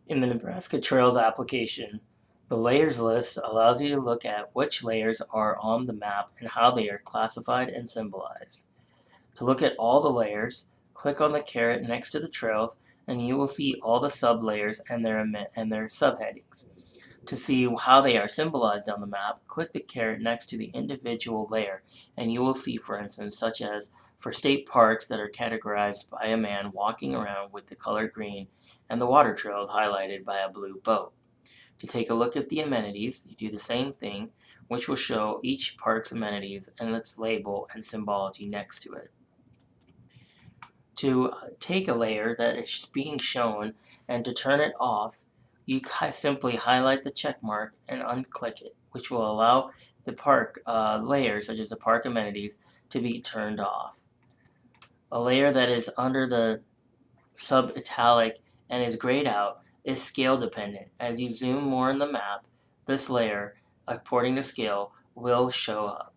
In the Nebraska Trails application, the layers list allows you to look at which layers are on the map and how they are classified and symbolized. To look at all the layers, click on the caret next to the trails and you will see all the sublayers and their subheadings. To see how they are symbolized on the map, click the caret next to the individual layer and you will see, for instance, such as for state parks that are categorized by a man walking around with the color green and the water trails highlighted by a blue boat. To take a look at the amenities, you do the same thing, which will show each park's amenities and its label and symbology next to it. To take a layer that is being shown and to turn it off, you simply highlight the check mark and unclick it, which will allow the park layer, such as the park amenities, to be turned off. A layer that is under the sub-italic and is grayed out is scale dependent. As you zoom more in the map, this layer, according to scale, will show up.